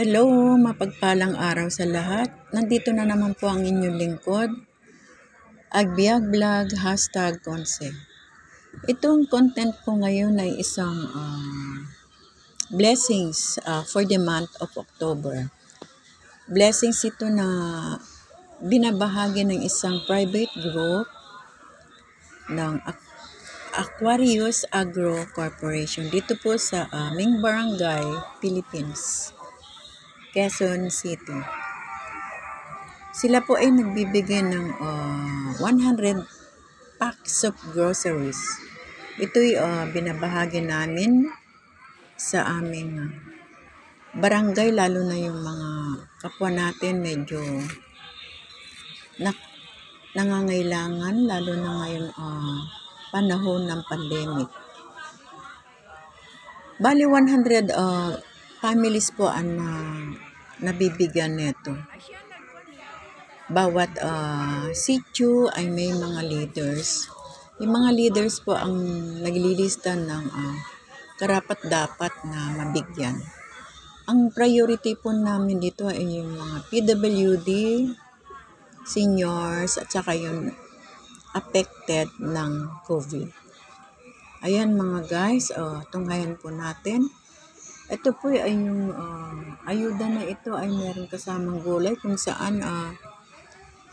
Hello, mapagpalang araw sa lahat. Nandito na naman po ang inyong lingkod, Agbiag Vlog, #Conce. Itong content ko ngayon ay isang blessings for the month of October. Blessings ito na binabahagi ng isang private group ng Aquarius Agro Corporation dito po sa aming barangay, Philippines, Quezon City. Sila po ay nagbibigay ng 100 packs of groceries. Ito'y binabahagi namin sa aming barangay, lalo na yung mga kapwa natin medyo nangangailangan, lalo na ngayon panahon ng pandemic. Bali 100 families po ang nabibigyan nito. Bawat sitio ay may mga leaders. Yung mga leaders po ang naglilista ng karapat-dapat na mabigyan. Ang priority po namin dito ay yung mga PWD, seniors, at saka yung affected ng COVID. Ayan mga guys, tunghayan po natin. Ito po ay yung ayuda na ito ay meron kasamang gulay kung saan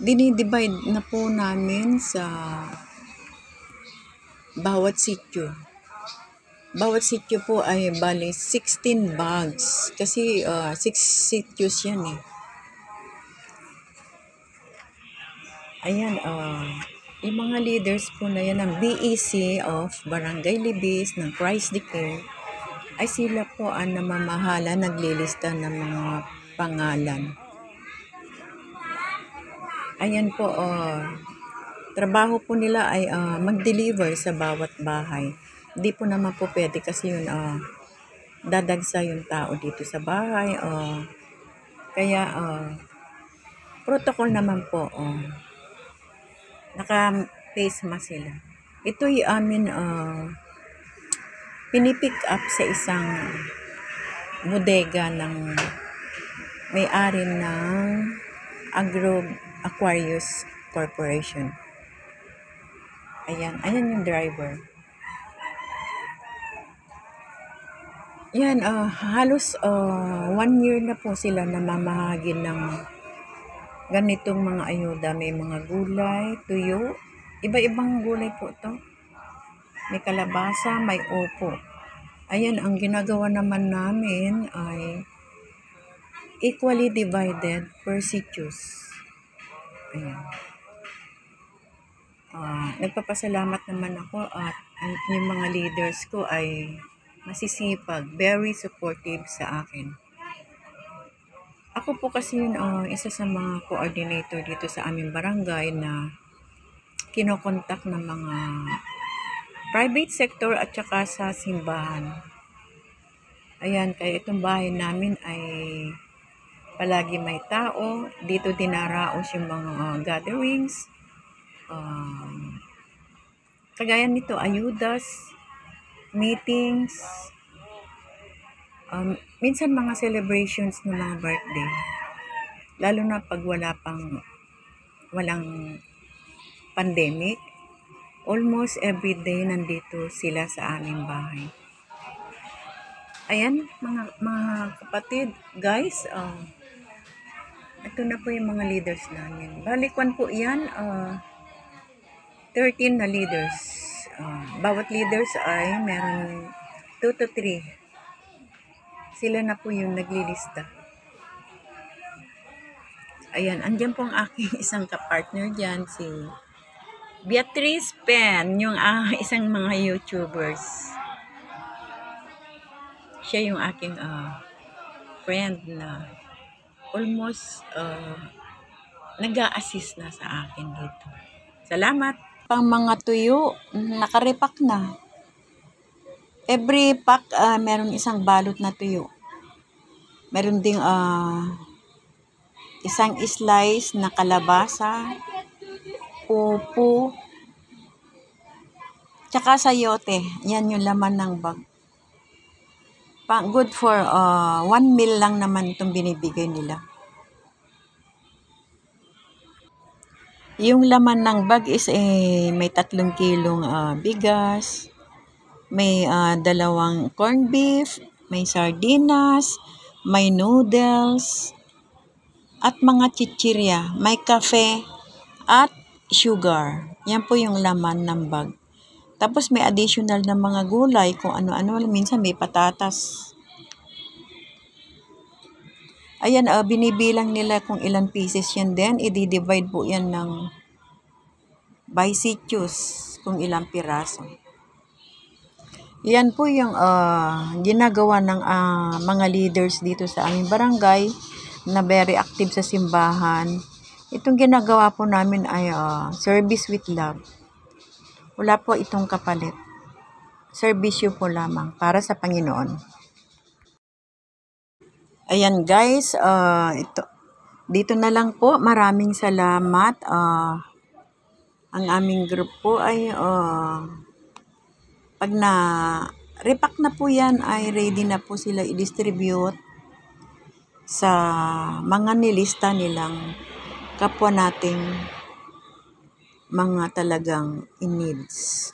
dinidivide na po namin sa bawat sitio. Bawat sitio po ay bali 16 bags kasi 6 sitios yan eh. Ayan, yung mga leaders po na yan ng BEC of Barangay Libis, ng Christ the King, ay sila po ang namamahala, naglilista ng mga pangalan. Ayan po, trabaho po nila ay mag-deliver sa bawat bahay. Hindi po naman po pwede kasi yun dadagsa yung tao dito sa bahay. Kaya protocol naman po, naka-face mask sila. Ito'y amin pinipick up sa isang bodega ng may-ari ng Aquarius Corporation. Ayan yung driver. Yan, halos 1 year na po sila namamahagi ng ganitong mga ayuda. May mga gulay, tuyo, iba-ibang gulay po to. May kalabasa, may upo. Ayan, ang ginagawa naman namin ay equally divided per sitios. Ayan. Nagpapasalamat naman ako at yung mga leaders ko ay masisipag, very supportive sa akin. Ako po kasi yun isa sa mga coordinator dito sa aming barangay na kinokontak ng mga private sector at saka sa simbahan. Ayan, kaya itong bahay namin ay palagi may tao. Dito dinaraos yung mga gatherings. Kagaya nito, ayudas, meetings, minsan mga celebrations ng mga birthday. Lalo na pag walang pandemic, almost every day nandito sila sa aming bahay. Ayan, mga kapatid, guys, ito na po yung mga leaders namin. Balikwan po yan, 13 na leaders. Bawat leaders ay meron 2 to 3. Sila na po yung naglilista. Ayan, andyan po ang aking isang kapartner dyan, si Beatrice Pen, yung isang mga YouTubers. Siya yung aking friend na almost nag-a-assist na sa akin dito. Salamat! Pang mga tuyo, nakarepack na. Every pack, meron isang balot na tuyo. Meron ding isang slice na kalabasa, upo, tsaka sayote. Yan yung laman ng bag. Good for 1 meal lang naman itong binibigay nila. Yung laman ng bag is may 3 kilong bigas, may 2 corned beef, may sardinas, may noodles, at mga chichirya, may kafe, at sugar. Yan po yung laman ng bag. Tapos may additional na mga gulay kung ano-ano. Minsan may patatas. Ayan, binibilang nila kung ilan pieces yan din. I-divide po yan ng by sitios kung ilang piraso. Yan po yung ginagawa ng mga leaders dito sa aming barangay na very active sa simbahan. Itong ginagawa po namin ay service with love. Wala po itong kapalit. Serbisyo po lamang para sa Panginoon. Ayan guys, dito na lang po. Maraming salamat. Ang aming group po ay pag repack na po yan ay ready na po sila i-distribute sa mga nilista nilang kapwa nating mga talagang in needs.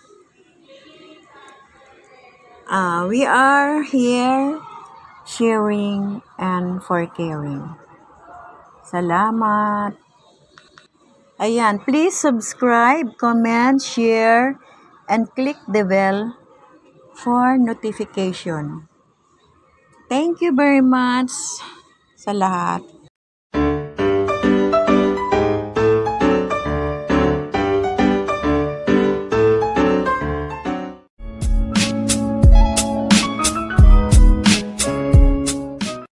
We are here sharing and for caring. Salamat. Ayan, please subscribe, comment, share, and click the bell for notification. Thank you very much sa lahat.